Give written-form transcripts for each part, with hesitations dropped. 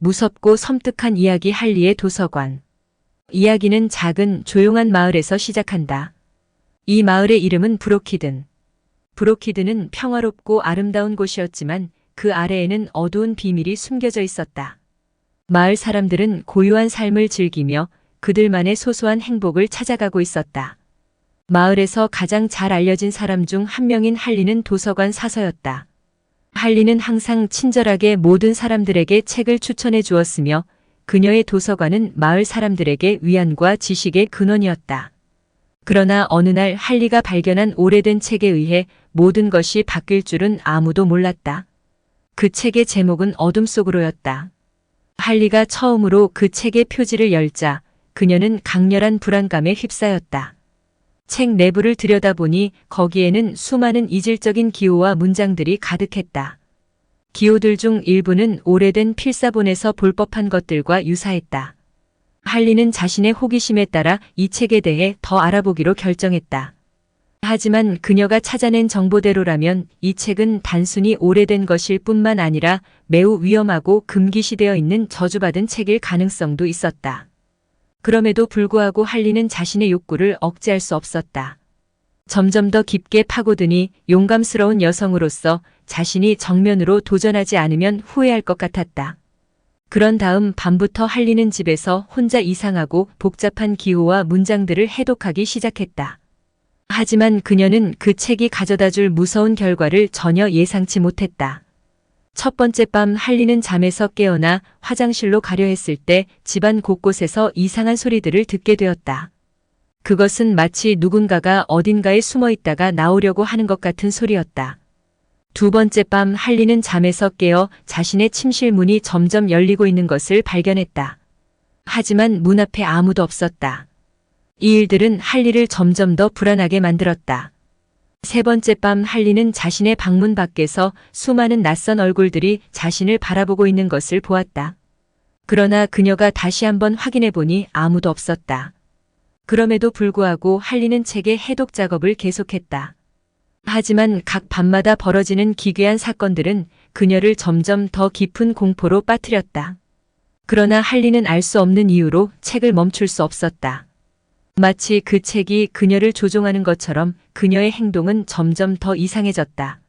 무섭고 섬뜩한 이야기 할리의 도서관. 이야기는 작은 조용한 마을에서 시작한다. 이 마을의 이름은 브로키든. 브로키드는 평화롭고 아름다운 곳이었지만 그 아래에는 어두운 비밀이 숨겨져 있었다. 마을 사람들은 고요한 삶을 즐기며 그들만의 소소한 행복을 찾아가고 있었다. 마을에서 가장 잘 알려진 사람 중 한 명인 할리는 도서관 사서였다. 할리는 항상 친절하게 모든 사람들에게 책을 추천해 주었으며 그녀의 도서관은 마을 사람들에게 위안과 지식의 근원이었다. 그러나 어느 날 할리가 발견한 오래된 책에 의해 모든 것이 바뀔 줄은 아무도 몰랐다. 그 책의 제목은 어둠 속으로였다. 할리가 처음으로 그 책의 표지를 열자 그녀는 강렬한 불안감에 휩싸였다. 책 내부를 들여다보니 거기에는 수많은 이질적인 기호와 문장들이 가득했다. 기호들 중 일부는 오래된 필사본에서 볼 법한 것들과 유사했다. 할리는 자신의 호기심에 따라 이 책에 대해 더 알아보기로 결정했다. 하지만 그녀가 찾아낸 정보대로라면 이 책은 단순히 오래된 것일 뿐만 아니라 매우 위험하고 금기시되어 있는 저주받은 책일 가능성도 있었다. 그럼에도 불구하고 할리는 자신의 욕구를 억제할 수 없었다. 점점 더 깊게 파고드니 용감스러운 여성으로서 자신이 정면으로 도전하지 않으면 후회할 것 같았다. 그런 다음 밤부터 할리는 집에서 혼자 이상하고 복잡한 기호와 문장들을 해독하기 시작했다. 하지만 그녀는 그 책이 가져다줄 무서운 결과를 전혀 예상치 못했다. 첫 번째 밤 할리는 잠에서 깨어나 화장실로 가려 했을 때 집안 곳곳에서 이상한 소리들을 듣게 되었다. 그것은 마치 누군가가 어딘가에 숨어 있다가 나오려고 하는 것 같은 소리였다. 두 번째 밤 할리는 잠에서 깨어 자신의 침실 문이 점점 열리고 있는 것을 발견했다. 하지만 문 앞에 아무도 없었다. 이 일들은 할리를 점점 더 불안하게 만들었다. 세 번째 밤 할리는 자신의 방문 밖에서 수많은 낯선 얼굴들이 자신을 바라보고 있는 것을 보았다. 그러나 그녀가 다시 한번 확인해 보니 아무도 없었다. 그럼에도 불구하고 할리는 책의 해독 작업을 계속했다. 하지만 각 밤마다 벌어지는 기괴한 사건들은 그녀를 점점 더 깊은 공포로 빠뜨렸다. 그러나 할리는 알 수 없는 이유로 책을 멈출 수 없었다. 마치 그 책이 그녀를 조종하는 것처럼 그녀의 행동은 점점 더 이상해졌다.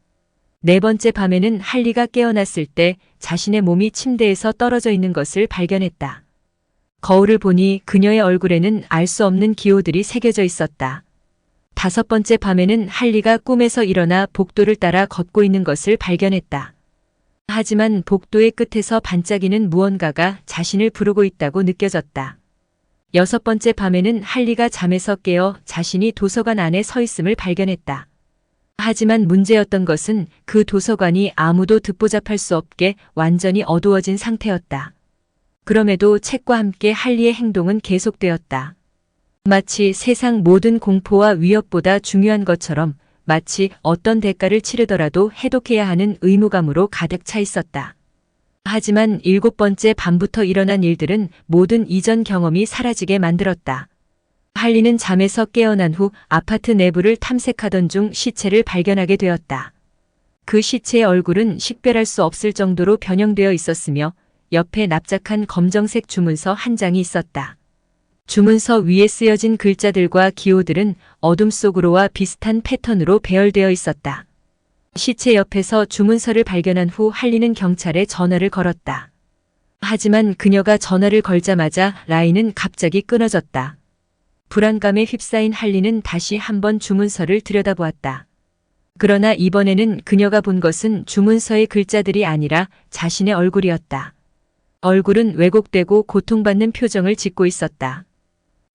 네 번째 밤에는 할리가 깨어났을 때 자신의 몸이 침대에서 떨어져 있는 것을 발견했다. 거울을 보니 그녀의 얼굴에는 알 수 없는 기호들이 새겨져 있었다. 다섯 번째 밤에는 할리가 꿈에서 일어나 복도를 따라 걷고 있는 것을 발견했다. 하지만 복도의 끝에서 반짝이는 무언가가 자신을 부르고 있다고 느껴졌다. 여섯 번째 밤에는 할리가 잠에서 깨어 자신이 도서관 안에 서 있음을 발견했다. 하지만 문제였던 것은 그 도서관이 아무도 듣보잡할 수 없게 완전히 어두워진 상태였다. 그럼에도 책과 함께 할리의 행동은 계속되었다. 마치 세상 모든 공포와 위협보다 중요한 것처럼 마치 어떤 대가를 치르더라도 해독해야 하는 의무감으로 가득 차 있었다. 하지만 일곱 번째 밤부터 일어난 일들은 모든 이전 경험이 사라지게 만들었다. 할리는 잠에서 깨어난 후 아파트 내부를 탐색하던 중 시체를 발견하게 되었다. 그 시체의 얼굴은 식별할 수 없을 정도로 변형되어 있었으며 옆에 납작한 검정색 주문서 한 장이 있었다. 주문서 위에 쓰여진 글자들과 기호들은 어둠 속으로와 비슷한 패턴으로 배열되어 있었다. 시체 옆에서 주문서를 발견한 후 할리는 경찰에 전화를 걸었다. 하지만 그녀가 전화를 걸자마자 라인은 갑자기 끊어졌다. 불안감에 휩싸인 할리는 다시 한번 주문서를 들여다보았다. 그러나 이번에는 그녀가 본 것은 주문서의 글자들이 아니라 자신의 얼굴이었다. 얼굴은 왜곡되고 고통받는 표정을 짓고 있었다.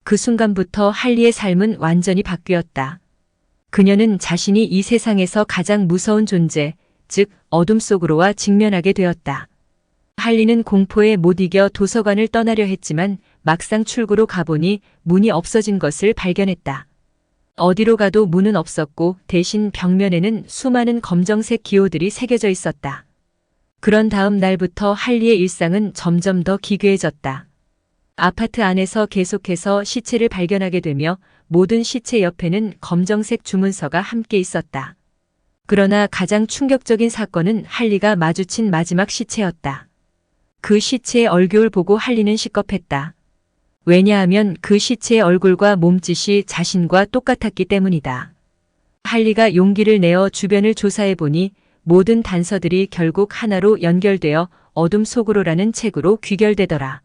그 순간부터 할리의 삶은 완전히 바뀌었다. 그녀는 자신이 이 세상에서 가장 무서운 존재, 즉 어둠 속으로와 직면하게 되었다. 할리는 공포에 못 이겨 도서관을 떠나려 했지만 막상 출구로 가보니 문이 없어진 것을 발견했다. 어디로 가도 문은 없었고 대신 벽면에는 수많은 검정색 기호들이 새겨져 있었다. 그런 다음 날부터 할리의 일상은 점점 더 기괴해졌다. 아파트 안에서 계속해서 시체를 발견하게 되며 모든 시체 옆에는 검정색 주문서가 함께 있었다. 그러나 가장 충격적인 사건은 할리가 마주친 마지막 시체였다. 그 시체의 얼굴 보고 할리는 식겁했다. 왜냐하면 그 시체의 얼굴과 몸짓이 자신과 똑같았기 때문이다. 할리가 용기를 내어 주변을 조사해 보니 모든 단서들이 결국 하나로 연결되어 어둠 속으로라는 책으로 귀결되더라.